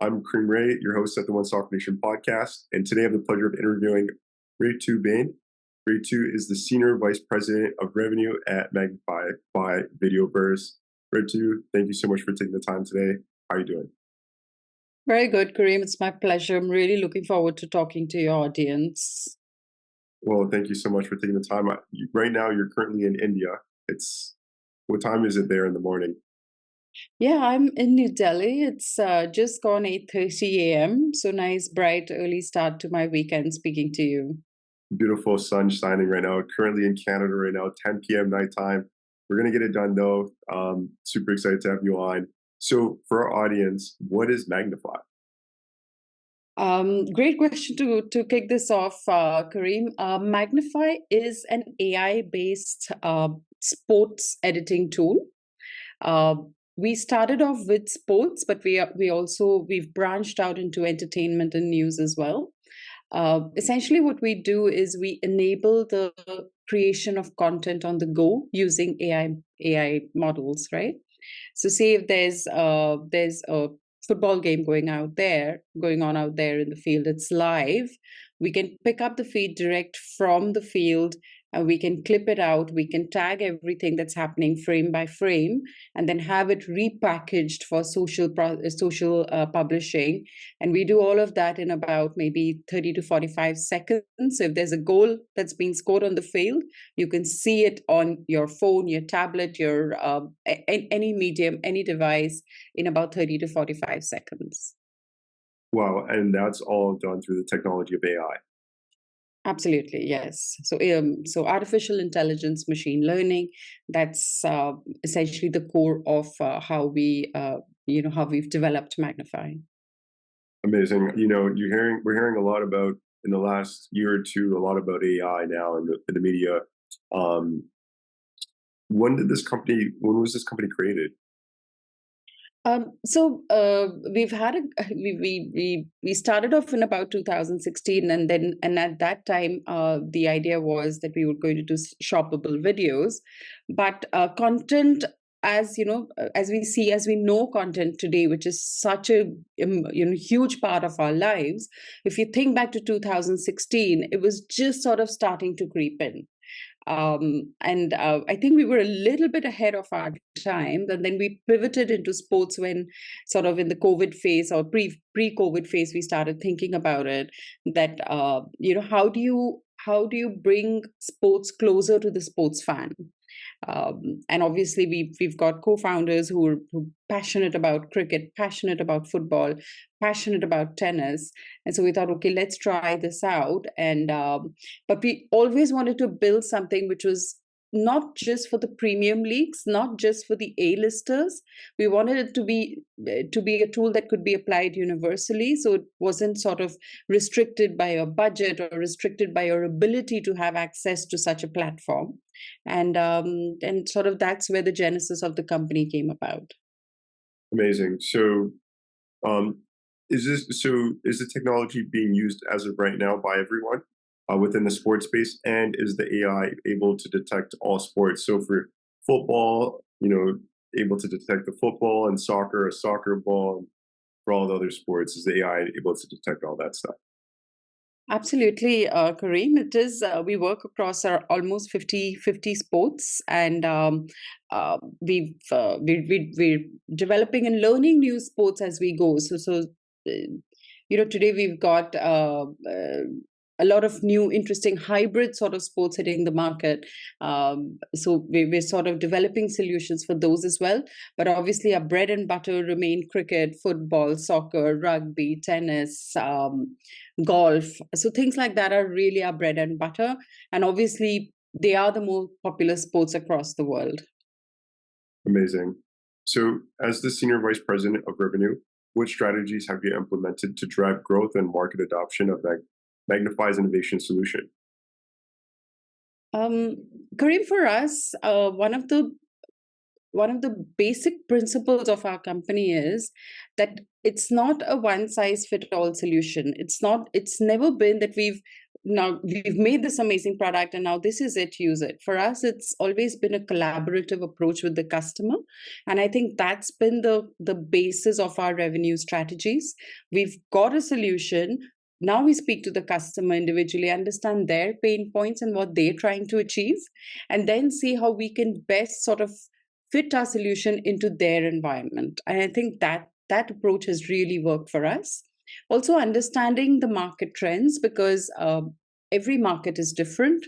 I'm Cream Ray, your host at the One Soccer Nation podcast, and today I have the pleasure of interviewing Ritu Bain. Ritu is the Senior Vice President of Revenue at Magnifi by Videoverse. Ritu, thank you so much for taking the time today. How are you doing? Very good, Kareem. It's my pleasure. I'm really looking forward to talking to your audience. Well, thank you so much for taking the time. Right now, you're currently in India. What time is it there in the morning? Yeah, I'm in New Delhi. It's just gone 8:30 a.m. So nice, bright, early start to my weekend speaking to you. Beautiful sun shining right now. Currently in Canada right now, 10 p.m. nighttime. We're gonna get it done though. Super excited to have you on. So for our audience, what is Magnify? Great question to kick this off, Kareem. Magnify is an AI-based sports editing tool. Uh, we started off with sports, but we've branched out into entertainment and news as well. Essentially, what we do is we enable the creation of content on the go using AI models, right? So, say if there's a football game going on out there in the field, it's live. We can pick up the feed direct from the field. We can clip it out. We can tag everything that's happening frame by frame, and then have it repackaged for social publishing. And we do all of that in about maybe 30 to 45 seconds. So if there's a goal that's being scored on the field, you can see it on your phone, your tablet, your any medium, any device in about 30 to 45 seconds. Wow, and that's all done through the technology of AI. Absolutely, yes. So artificial intelligence, machine learning, that's essentially the core of how we've developed Magnify. Amazing. We're hearing a lot about in the last year or two, a lot about AI now in the media. Um, when was this company created? We've had we started off in about 2016, and at that time, the idea was that we were going to do shoppable videos, but content, as you know, as we know content today, which is such a huge part of our lives. If you think back to 2016, it was just sort of starting to creep in. And I think we were a little bit ahead of our time, and then we pivoted into sports when, sort of in the COVID phase or pre-COVID phase, we started thinking about it. That how do you bring sports closer to the sports fan? And obviously, we've got co-founders who are passionate about cricket, passionate about football, passionate about tennis, and so we thought, okay, let's try this out. And but we always wanted to build something which was not just for the premium leagues, not just for the A-listers. We wanted it to be a tool that could be applied universally, so it wasn't sort of restricted by your budget or restricted by your ability to have access to such a platform. And sort of that's where the genesis of the company came about. Amazing. So, um, is the technology being used as of right now by everyone within the sports space, and is the AI able to detect all sports? So for football, able to detect the football, and soccer, a soccer ball, and for all the other sports, is the AI able to detect all that stuff? Absolutely, Kareem. It is, we work across our almost 50 sports, and we're developing and learning new sports as we go. Today we've got a lot of new, interesting hybrid sort of sports hitting the market. So we're sort of developing solutions for those as well. But obviously, our bread and butter remain cricket, football, soccer, rugby, tennis, golf. So things like that are really our bread and butter. And obviously, they are the more popular sports across the world. Amazing. So, as the Senior Vice President of Revenue, what strategies have you implemented to drive growth and market adoption of Magnify's innovation solution? Um, Kareem, for us, one of the basic principles of our company is that it's not a one size fit all solution. It's never been that now we've made this amazing product and now this is it, use it. For us, it's always been a collaborative approach with the customer. And I think that's been the basis of our revenue strategies. We've got a solution. Now we speak to the customer individually, understand their pain points and what they're trying to achieve, and then see how we can best sort of fit our solution into their environment. And I think that approach has really worked for us. Also, understanding the market trends, because every market is different.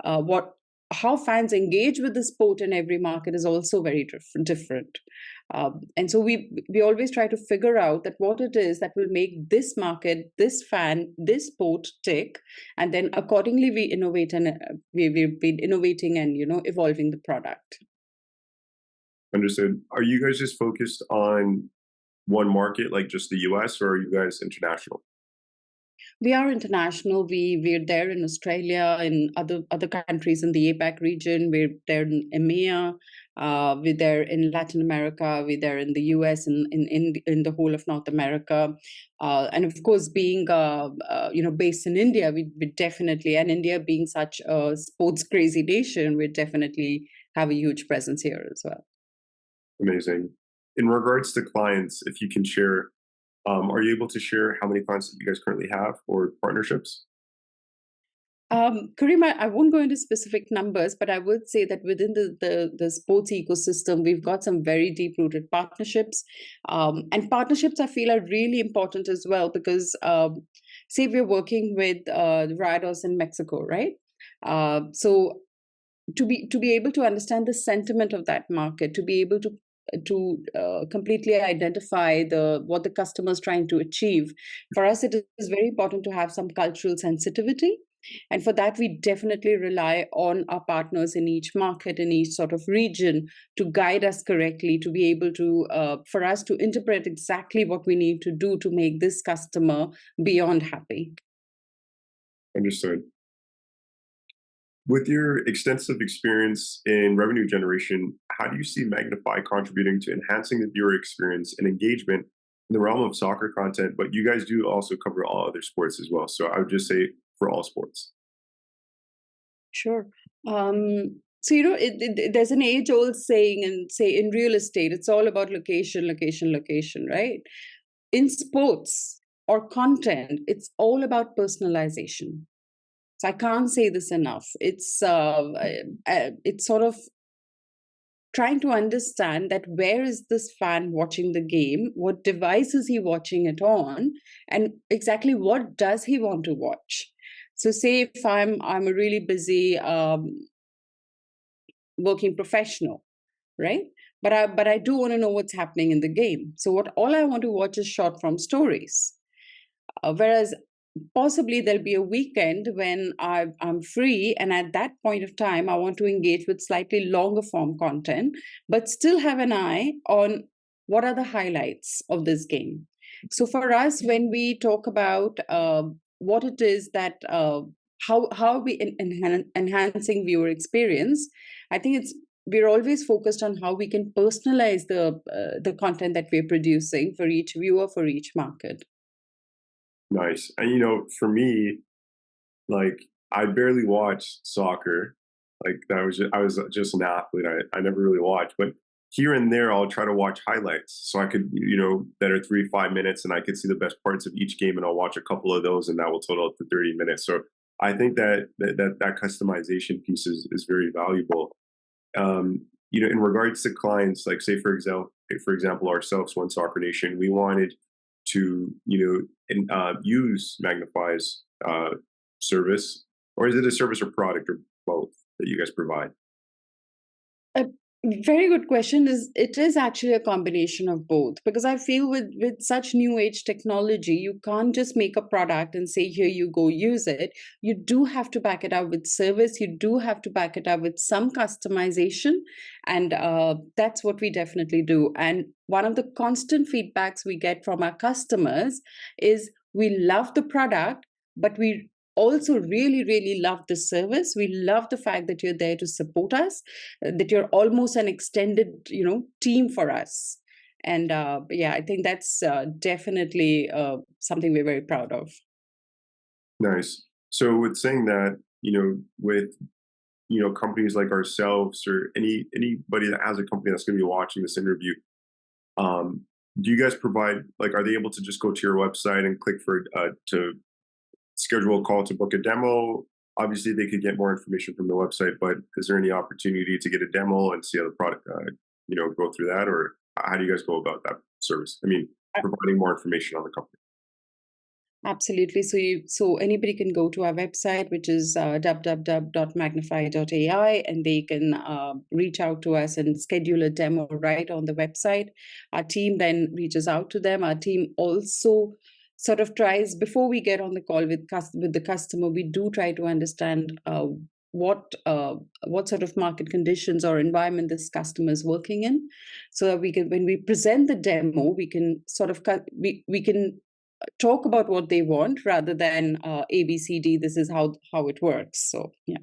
What How fans engage with the sport in every market is also very different. And so we always try to figure out that what it is that will make this market, this fan, this sport tick, and then accordingly we innovate, and we've been innovating and evolving the product. Understood. Are you guys just focused on one market, like just the US, or are you guys international? We are international. We're there in Australia, in other countries in the APAC region. We're there in EMEA. We're there in Latin America. We're there in the US, and in the whole of North America. And of course, being based in India, we definitely, and India being such a sports crazy nation, we definitely have a huge presence here as well. Amazing. In regards to clients, if you can share, are you able to share how many clients that you guys currently have or partnerships? Kareem, I won't go into specific numbers, but I would say that within the sports ecosystem, we've got some very deep rooted partnerships. And partnerships, I feel, are really important as well because, say, we're working with Rayados in Mexico, right? So to be able to understand the sentiment of that market, to be able to completely identify what the customer is trying to achieve, for us it is very important to have some cultural sensitivity. And for that, we definitely rely on our partners in each market, in each sort of region, to guide us correctly, to be able to, for us to interpret exactly what we need to do to make this customer beyond happy. Understood. With your extensive experience in revenue generation, how do you see Magnify contributing to enhancing the viewer experience and engagement in the realm of soccer content? But you guys do also cover all other sports as well. So I would just say for all sports. Sure. So there's an age-old saying, and say in real estate, it's all about location, location, location, right? In sports or content, it's all about personalization. So I can't say this enough. It's sort of trying to understand that where is this fan watching the game, what device is he watching it on, and exactly what does he want to watch. So say if I'm a really busy working professional, right? But I do want to know what's happening in the game. So what all I want to watch is short form stories. Whereas possibly there'll be a weekend when I'm free, and at that point of time, I want to engage with slightly longer form content, but still have an eye on what are the highlights of this game. So for us, when we talk about what it is that how are we enhancing viewer experience, I think we're always focused on how we can personalize the content that we're producing for each viewer, for each market. Nice. And for me, like I barely watched soccer. Like I was just an athlete. I never really watched, but here and there I'll try to watch highlights so I could, that are 3 to 5 minutes, and I could see the best parts of each game, and I'll watch a couple of those, and that will total up to 30 minutes. So I think that customization piece is very valuable. In regards to clients, like say for example ourselves, One Soccer Nation, we wanted to use Magnify's service, or is it a service or product or both that you guys provide? A very good question. It is actually a combination of both, because I feel with such new age technology, you can't just make a product and say, here you go, use it. You do have to back it up with service. You do have to back it up with some customization, and that's what we definitely do. And one of the constant feedbacks we get from our customers is we love the product, but we also really, really love the service. We love the fact that you're there to support us, that you're almost an extended, team for us. And yeah, I think that's definitely something we're very proud of. Nice. So with saying that, with companies like ourselves or anybody that has a company that's going to be watching this interview, um, do you guys provide like are they able to just go to your website and click for to schedule a call to book a demo? Obviously, they could get more information from the website, but is there any opportunity to get a demo and see how the product, go through that, or how do you guys go about that service? I mean, providing more information on the company. Absolutely. So anybody can go to our website, which is www.magnify.ai, and they can reach out to us and schedule a demo right on the website. Our team then reaches out to them. Our team also sort of tries before we get on the call with the customer. We do try to understand what what sort of market conditions or environment this customer is working in, so that we can, when we present the demo, we can sort of we can talk about what they want rather than ABCD. This is how it works. So yeah,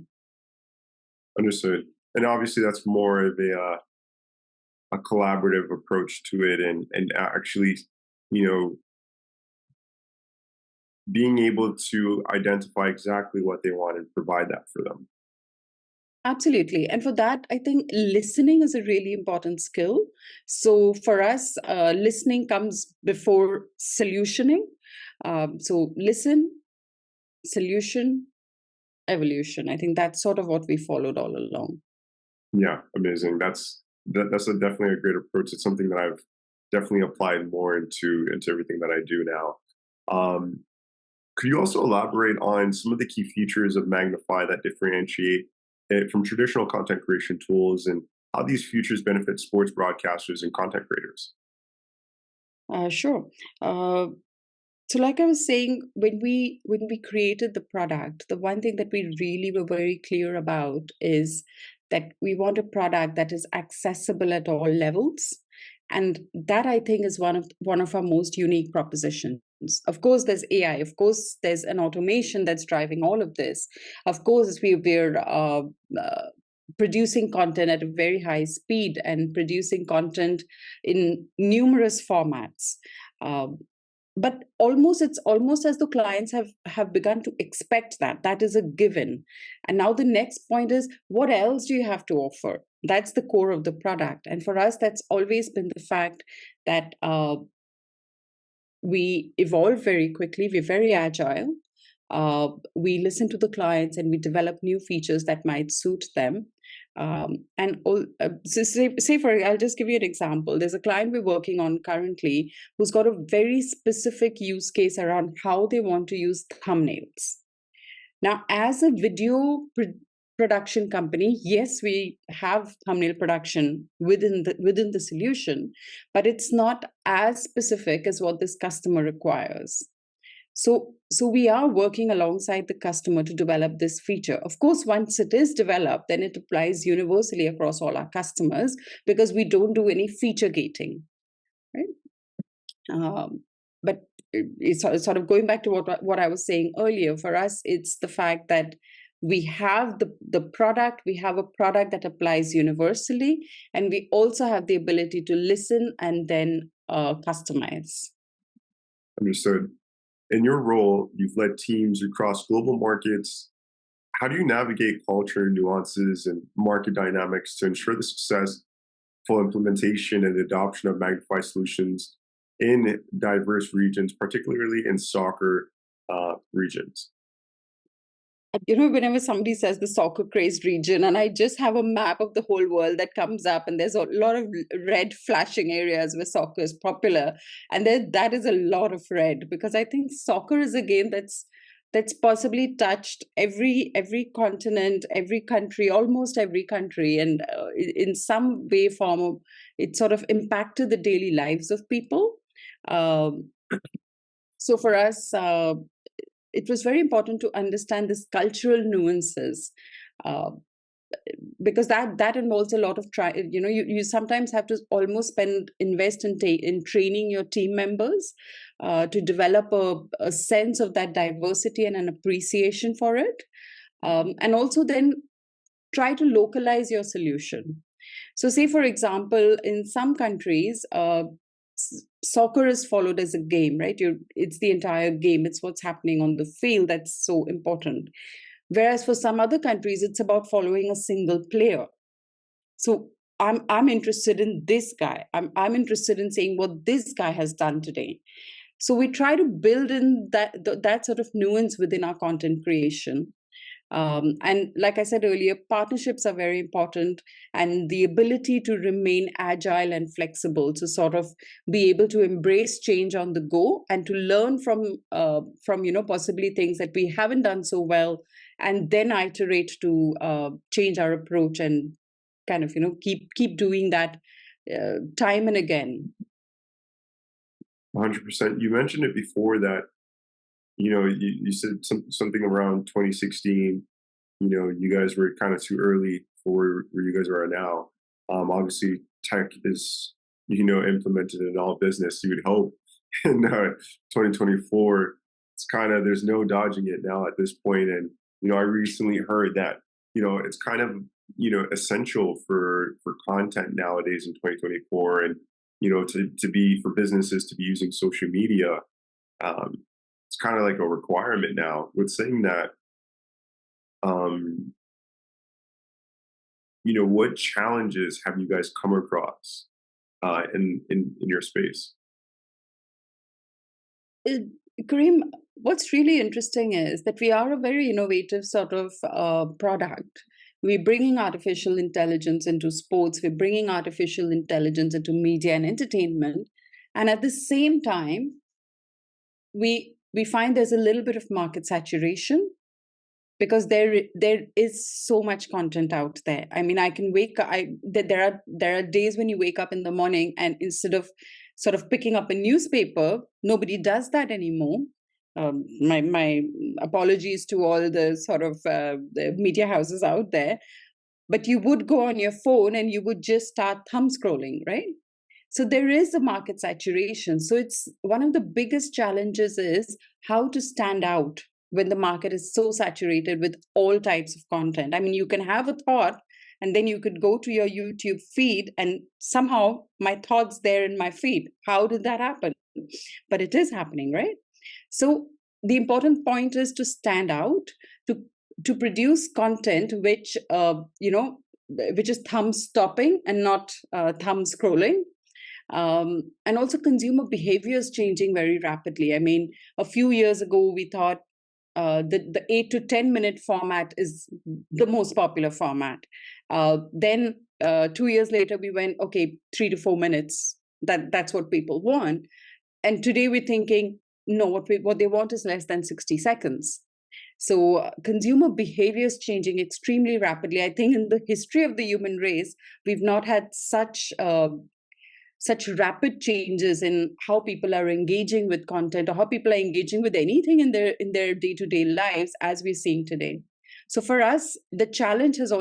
Understood. And obviously, that's more of a collaborative approach to it, and actually, you know, being able to identify exactly what they want and provide that for them. absolutely. And for that, I think listening is a really important skill. So for us, listening comes before solutioning. So listen, solution, evolution. I think that's sort of what we followed all along. Yeah, amazing. That's definitely a great approach. It's something that I've definitely applied more into everything that I do now. Could you also elaborate on some of the key features of Magnify that differentiate it from traditional content creation tools and how these features benefit sports broadcasters and content creators? Sure. Uh, So, like I was saying, when we created the product, the one thing that we really were very clear about is that we want a product that is accessible at all levels, and that I think is one of our most unique propositions. Of course, there's AI. Of course, there's an automation that's driving all of this. Of course, we're uh, producing content at a very high speed and producing content in numerous formats. Um, but it's almost as though clients have begun to expect that is a given, and now the next point is, what else do you have to offer? That's the core of the product, and for us that's always been the fact that we evolve very quickly, we're very agile, we listen to the clients and we develop new features that might suit them. So say for, I'll just give you an example. There's a client we're working on currently who's got a very specific use case around how they want to use thumbnails. Now, as a production company, yes, we have thumbnail production within the solution, but it's not as specific as what this customer requires. So we are working alongside the customer to develop this feature. Of course, once it is developed, then it applies universally across all our customers because we don't do any feature gating, right? But it's sort of going back to what I was saying earlier. For us, it's the fact that we have the product, we have a product that applies universally, and we also have the ability to listen and then customize. Understood. In your role, you've led teams across global markets. How do you navigate culture nuances and market dynamics to ensure the successful implementation and adoption of Magnify solutions in diverse regions, particularly in soccer regions? Whenever somebody says the soccer crazed region, and I just have a map of the whole world that comes up, and there's a lot of red flashing areas where soccer is popular, and that is a lot of red, because I think soccer is a game that's possibly touched every continent, every country, almost every country, and in some way form it sort of impacted the daily lives of people. um, so for us, it was very important to understand this cultural nuances, uh, because that involves a lot of you sometimes have to almost invest in training your team members to develop a sense of that diversity and an appreciation for it, and also then try to localize your solution. So say for example, in some countries, soccer is followed as a game, right? It's the entire game. It's what's happening on the field that's so important. Whereas for some other countries, it's about following a single player. So I'm interested in this guy. I'm interested in seeing what this guy has done today. So we try to build in that sort of nuance within our content creation. And like I said earlier, partnerships are very important, and the ability to remain agile and flexible to sort of be able to embrace change on the go and to learn from possibly things that we haven't done so well, and then iterate to change our approach and kind of keep doing that time and again. 100%. You mentioned it before that, you said something around 2016. You guys were kind of too early for where you guys are now. Obviously, tech is, implemented in all business. You would hope in 2024, it's kind of, there's no dodging it now at this point. And, I recently heard that, it's kind of, essential for content nowadays in 2024. And, to be, for businesses to be using social media, um, it's kind of like a requirement now. With saying that, um, what challenges have you guys come across in your space? Uh, Kareem, what's really interesting is that we are a very innovative sort of product. We're bringing artificial intelligence into sports, we're bringing artificial intelligence into media and entertainment. And at the same time, we find there's a little bit of market saturation because there is so much content out there. I mean, I can wake up. There are days when you wake up in the morning and instead of sort of picking up a newspaper, nobody does that anymore. My apologies to all the sort of the media houses out there, but you would go on your phone and you would just start thumb scrolling, right? So there is a market saturation. So it's one of the biggest challenges is how to stand out when the market is so saturated with all types of content. I mean, you can have a thought and then you could go to your YouTube feed and somehow my thoughts there in my feed. How did that happen? But it is happening, right? So the important point is to stand out, to to produce content which is thumb stopping and not thumb scrolling. And also consumer behavior is changing very rapidly. I mean, a few years ago we thought the 8 to 10 minute format is the most popular format. Then 2 years later we went, okay, 3 to 4 minutes, that's what people want. And today we're thinking, no, what they want is less than 60 seconds. So consumer behavior is changing extremely rapidly. I think in the history of the human race, we've not had such rapid changes in how people are engaging with content or how people are engaging with anything in their day-to-day lives as we're seeing today. So for us, the challenge is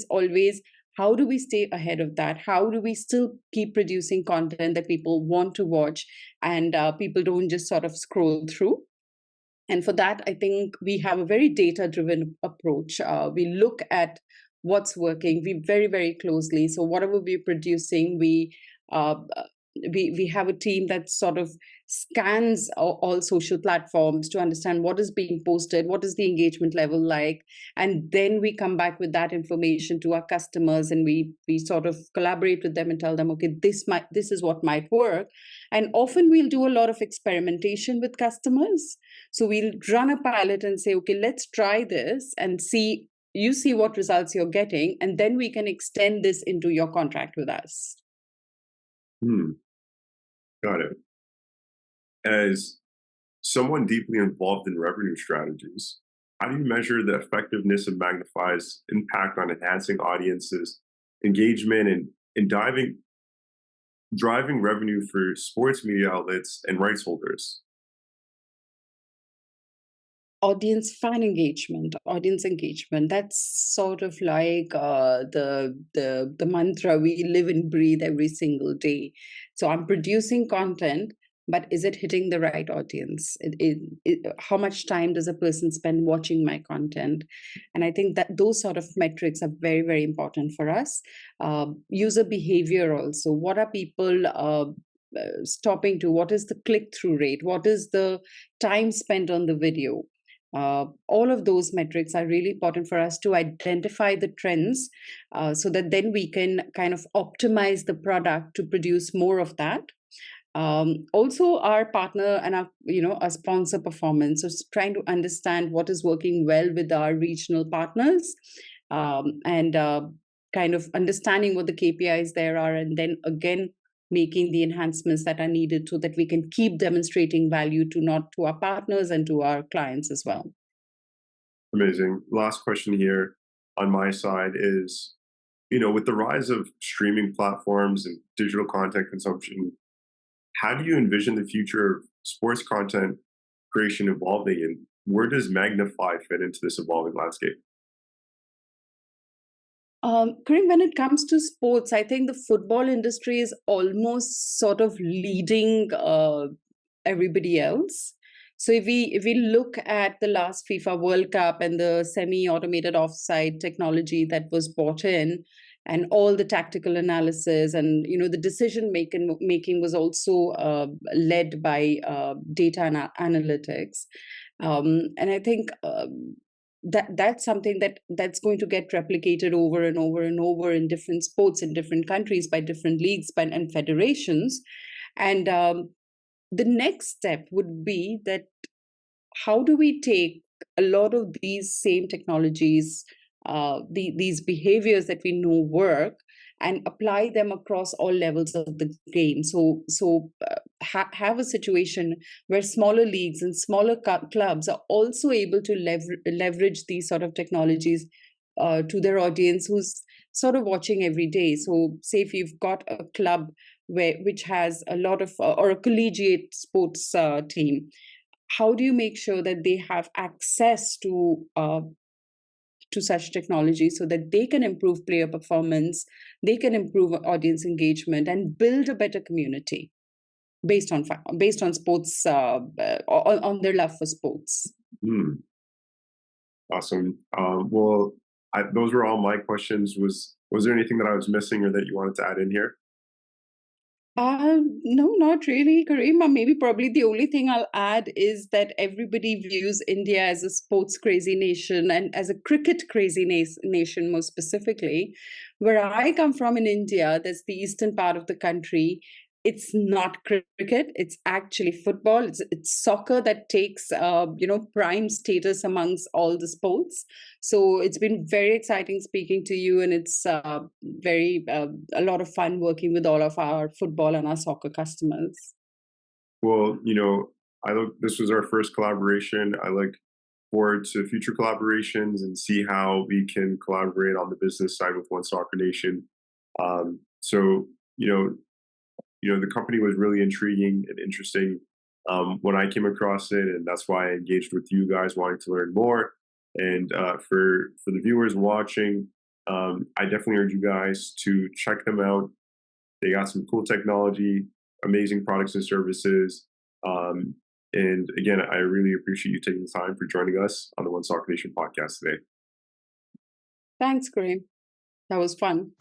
always, how do we stay ahead of that? How do we still keep producing content that people want to watch and people don't just sort of scroll through? And for that, I think we have a very data driven approach. We look at what's working, we very, very closely. So whatever we're producing, uh, we have a team that sort of scans all social platforms to understand what is being posted, what is the engagement level like, and then we come back with that information to our customers, and we sort of collaborate with them and tell them, okay, this is what might work. And often we'll do a lot of experimentation with customers. So we'll run a pilot and say, okay, let's try this and see. You see what results you're getting, and then we can extend this into your contract with us. Hmm, got it. As someone deeply involved in revenue strategies, how do you measure the effectiveness of Magnify's impact on enhancing audiences, engagement, and driving revenue for sports media outlets and rights holders? Audience engagement, that's sort of like the mantra we live and breathe every single day. So I'm producing content, but is it hitting the right audience? How much time does a person spend watching my content? And I think that those sort of metrics are very, very important for us. User behavior also, what are people stopping to, what is the click-through rate, what is the time spent on the video. All of those metrics are really important for us to identify the trends, so that then we can kind of optimize the product to produce more of that. Also, our partner and our sponsor performance, so trying to understand what is working well with our regional partners, and kind of understanding what the KPIs there are, and then again making the enhancements that are needed so that we can keep demonstrating value to our partners and to our clients as well. Amazing. Last question here on my side is, with the rise of streaming platforms and digital content consumption, how do you envision the future of sports content creation evolving, and where does Magnify fit into this evolving landscape? Karim, when it comes to sports, I think the football industry is almost sort of leading everybody else. So if we look at the last FIFA World Cup and the semi-automated offside technology that was brought in, and all the tactical analysis, and the decision making was also led by data analytics, and I think that's something that's going to get replicated over and over and over in different sports in different countries by different leagues and federations. And the next step would be that how do we take a lot of these same technologies, these behaviors that we know work, and apply them across all levels of the game. Have a situation where smaller leagues and smaller clubs are also able to leverage these sort of technologies to their audience who's sort of watching every day. So say if you've got a club which has a lot of or a collegiate sports team, how do you make sure that they have access to such technology so that they can improve player performance, they can improve audience engagement, and build a better community based on sports, on their love for sports? Hmm. Awesome. Well, those were all my questions. Was there anything that I was missing or that you wanted to add in here? No, not really, Kareem. Maybe probably the only thing I'll add is that everybody views India as a sports crazy nation and as a cricket crazy nation, more specifically. Where I come from in India, that's the eastern part of the country. It's not cricket. It's actually football. It's soccer that takes prime status amongst all the sports. So it's been very exciting speaking to you, and it's very a lot of fun working with all of our football and our soccer customers. Well, this was our first collaboration. I look forward to future collaborations and see how we can collaborate on the business side with One Soccer Nation. So, the company was really intriguing and interesting when I came across it, and that's why I engaged with you guys, wanting to learn more. And for the viewers watching, I definitely urge you guys to check them out. They got some cool technology, amazing products and services. And again, I really appreciate you taking the time for joining us on the One Soccer Nation podcast today. Thanks, Kareem. That was fun.